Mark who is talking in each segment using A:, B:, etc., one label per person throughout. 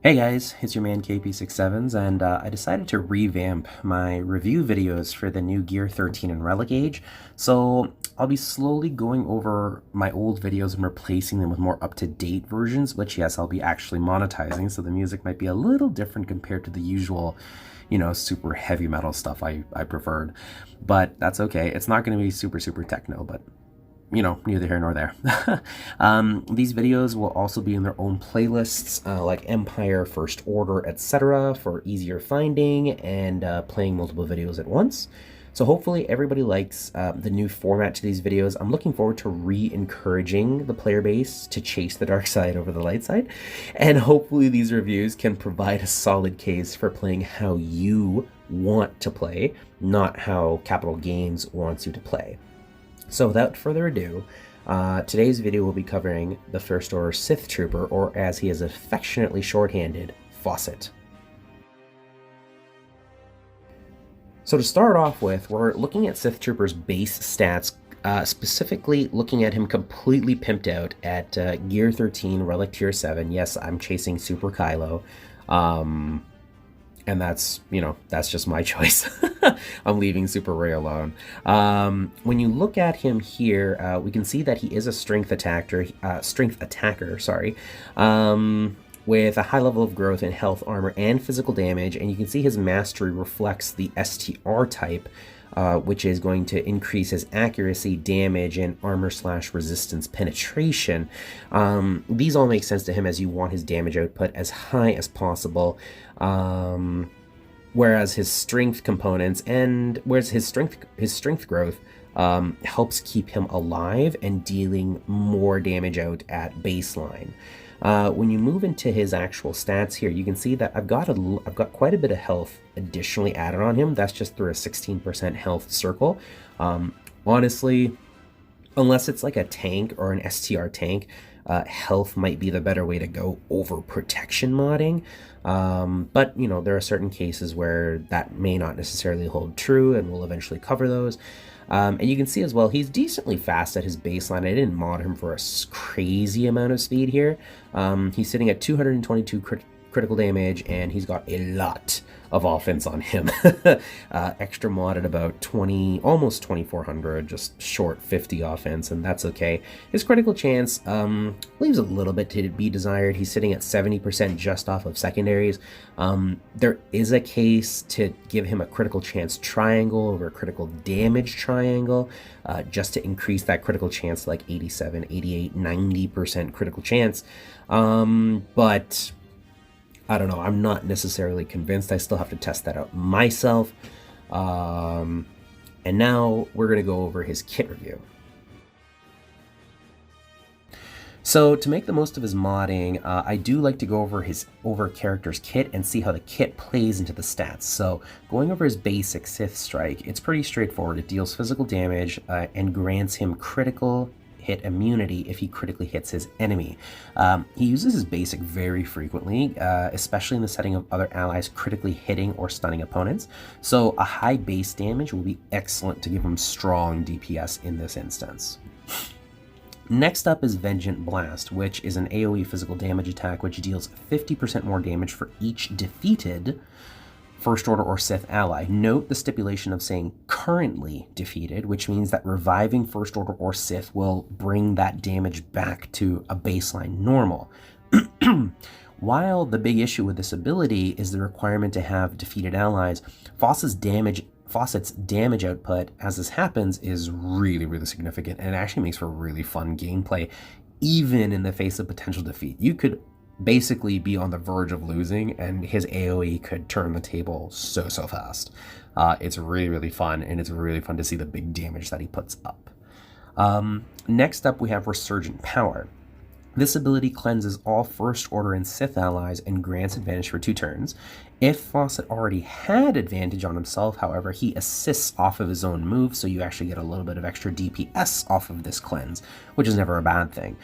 A: Hey guys, it's your man KP67s, and I decided to revamp my review videos for the new Gear 13 and Relic Age. So I'll be slowly going over my old videos and replacing them with more up-to-date versions, which yes, I'll be actually monetizing, so the music might be a little different compared to the usual, super heavy metal stuff I preferred. But that's okay. It's not going to be super techno, but neither here nor there. These videos will also be in their own playlists, like Empire, First Order, etc., for easier finding and playing multiple videos at once. So hopefully everybody likes the new format to these videos. I'm looking forward to re-encouraging the player base to chase the dark side over the light side. And hopefully these reviews can provide a solid case for playing how you want to play, not how Capital Games wants you to play. So without further ado, today's video will be covering the First Order Sith Trooper, or as he is affectionately shorthanded, Fawcett. So to start off with, we're looking at Sith Trooper's base stats, specifically looking at him completely pimped out at Gear 13, Relic Tier 7. Yes, I'm chasing Super Kylo. And that's just my choice. I'm leaving Super Ray alone. When you look at him here, we can see that he is a strength attacker, with a high level of growth in health, armor, and physical damage. And you can see his mastery reflects the STR type, which is going to increase his accuracy, damage, and armor/resistance penetration. These all make sense to him as you want his damage output as high as possible. Whereas his strength components his strength growth helps keep him alive and dealing more damage out at baseline. When you move into his actual stats here, you can see that I've got quite a bit of health additionally added on him. That's just through a 16% health circle. Honestly, unless it's like a tank or an STR tank, health might be the better way to go over protection modding. But there are certain cases where that may not necessarily hold true, and we'll eventually cover those. And you can see as well, he's decently fast at his baseline. I didn't mod him for a crazy amount of speed here. He's sitting at 222 critical damage, and he's got a lot of offense on him. Extra modded about 20, almost 2400, just short 50 offense, and that's okay. His critical chance leaves a little bit to be desired. He's sitting at 70% just off of secondaries. There is a case to give him a critical chance triangle over a critical damage triangle, just to increase that critical chance to like 87, 88, 90% critical chance. But I don't know, I'm not necessarily convinced. I still have to test that out myself. And now we're going to go over his kit review. So to make the most of his modding, I do like to go over a character's kit and see how the kit plays into the stats. So going over his basic Sith Strike, it's pretty straightforward. It deals physical damage and grants him critical hit immunity if he critically hits his enemy. He uses his basic very frequently, especially in the setting of other allies critically hitting or stunning opponents. So a high base damage will be excellent to give him strong DPS in this instance. Next up is Vengeant Blast, which is an AoE physical damage attack which deals 50% more damage for each defeated First Order or Sith ally. Note the stipulation of saying currently defeated, which means that reviving First Order or Sith will bring that damage back to a baseline normal. While the big issue with this ability is the requirement to have defeated allies, Fawcett's damage output as this happens is really significant, and it actually makes for really fun gameplay, even in the face of potential defeat. You could basically be on the verge of losing, and his AoE could turn the table so fast. It's really fun, and it's really fun to see the big damage that he puts up. Next up, we have Resurgent Power. This ability cleanses all First Order and Sith allies and grants advantage for 2 turns. If Fawcett already had advantage on himself, however, he assists off of his own move, so you actually get a little bit of extra DPS off of this cleanse, which is never a bad thing.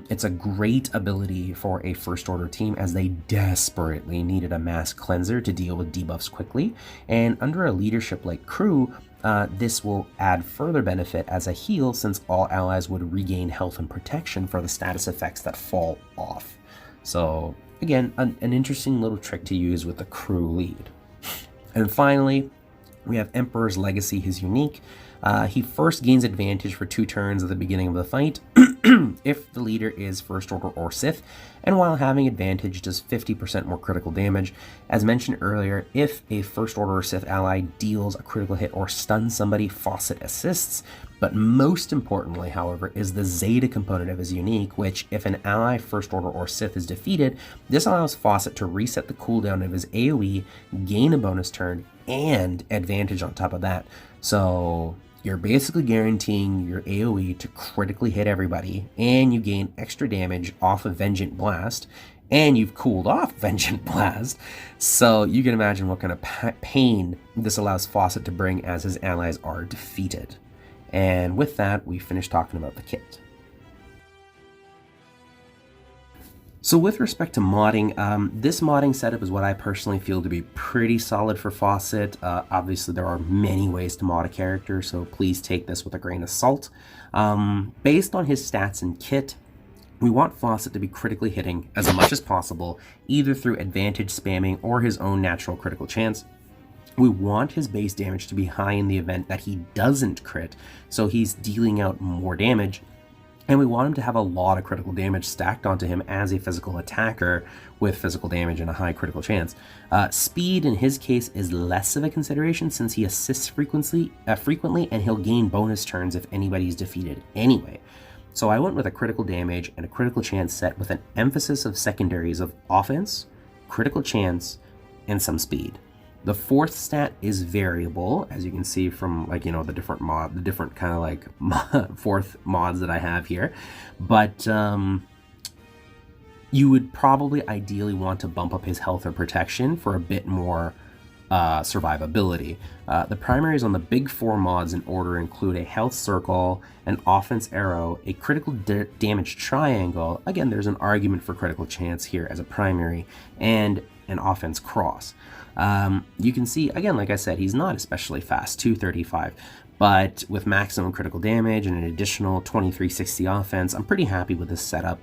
A: It's a great ability for a First Order team as they desperately needed a mass cleanser to deal with debuffs quickly, and under a leadership like Crew, this will add further benefit as a heal, since all allies would regain health and protection for the status effects that fall off. So again, an interesting little trick to use with the crew lead. And finally, we have Emperor's Legacy, his unique. He first gains advantage for 2 turns at the beginning of the fight if the leader is First Order or Sith, and while having advantage does 50% more critical damage. As mentioned earlier, if a First Order or Sith ally deals a critical hit or stuns somebody, Fawcett assists. But most importantly, however, is the Zeta component of his unique, which, if an ally, First Order, or Sith is defeated, this allows Fawcett to reset the cooldown of his AoE, gain a bonus turn, and advantage on top of that. So you're basically guaranteeing your AoE to critically hit everybody, and you gain extra damage off of Vengeant Blast, and you've cooled off Vengeant Blast. So you can imagine what kind of pain this allows Fawcett to bring as his allies are defeated. And with that, we finished talking about the kit. So with respect to modding, this modding setup is what I personally feel to be pretty solid for Fawcett. Obviously, there are many ways to mod a character, so please take this with a grain of salt. Based on his stats and kit, we want Fawcett to be critically hitting as much as possible, either through advantage spamming or his own natural critical chance. We want his base damage to be high in the event that he doesn't crit, so he's dealing out more damage. And we want him to have a lot of critical damage stacked onto him as a physical attacker with physical damage and a high critical chance. Speed in his case is less of a consideration since he assists frequently and he'll gain bonus turns if anybody's defeated anyway. So I went with a critical damage and a critical chance set with an emphasis of secondaries of offense, critical chance, and some speed. The 4th stat is variable, as you can see from, like, the different kind of like 4th mods that I have here. But you would probably ideally want to bump up his health or protection for a bit more survivability. The primaries on the big 4 mods in order include a health circle, an offense arrow, a critical damage triangle. Again, there's an argument for critical chance here as a primary, and an offense cross. You can see, again, like I said, he's not especially fast, 235, but with maximum critical damage and an additional 2360 offense, I'm pretty happy with this setup.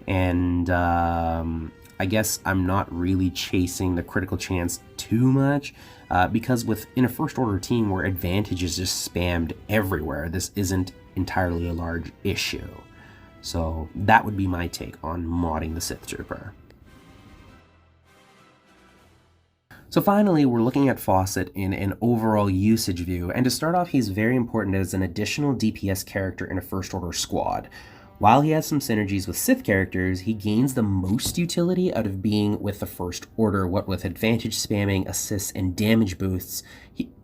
A: And I guess I'm not really chasing the critical chance too much, because within a First Order team where advantage is just spammed everywhere, this isn't entirely a large issue. So that would be my take on modding the Sith Trooper. So finally, we're looking at Fawcett in an overall usage view, and to start off, he's very important as an additional DPS character in a First Order squad. While he has some synergies with Sith characters, he gains the most utility out of being with the First Order, what with advantage spamming, assists, and damage boosts,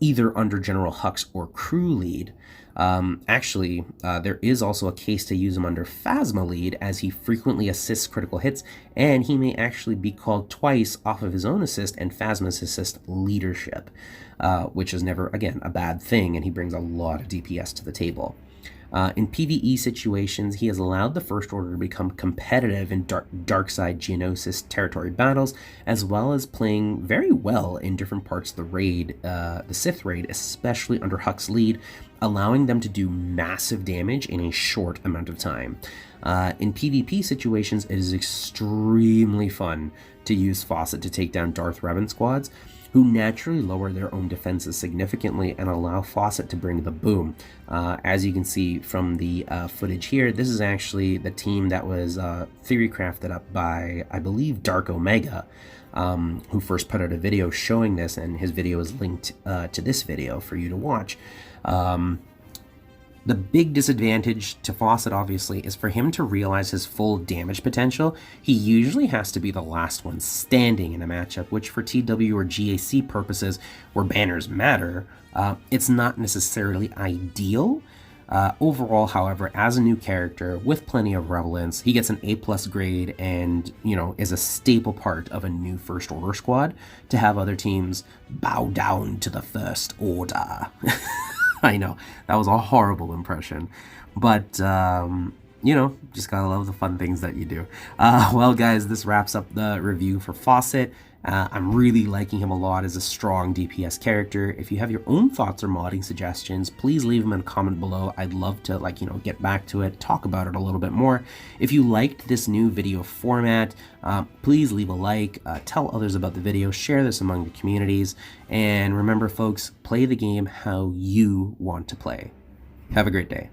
A: either under General Hux or crew lead. There is also a case to use him under Phasma lead, as he frequently assists critical hits, and he may actually be called twice off of his own assist and Phasma's assist leadership, which is never, again, a bad thing, and he brings a lot of DPS to the table. In PvE situations, he has allowed the First Order to become competitive in dark side Geonosis territory battles, as well as playing very well in different parts of the raid, the Sith raid, especially under Huck's lead, allowing them to do massive damage in a short amount of time. In PvP situations, it is extremely fun to use Fawcett to take down Darth Revan squads, who naturally lower their own defenses significantly and allow Fawcett to bring the boom. As you can see from the footage here, this is actually the team that was theory crafted up by, I believe, Dark Omega, who first put out a video showing this, and his video is linked to this video for you to watch. The big disadvantage to Fawcett, obviously, is for him to realize his full damage potential, he usually has to be the last one standing in a matchup, which for TW or GAC purposes, where banners matter, it's not necessarily ideal. Overall, however, as a new character with plenty of relevance, he gets an A+ grade and, is a staple part of a new First Order squad to have other teams bow down to the First Order. I know, that was a horrible impression, but, just gotta love the fun things that you do. Well, guys, this wraps up the review for Fawcett. I'm really liking him a lot as a strong DPS character. If you have your own thoughts or modding suggestions, please leave them in a comment below. I'd love to get back to it, talk about it a little bit more. If you liked this new video format, please leave a like, tell others about the video, share this among the communities, and remember folks, play the game how you want to play. Have a great day.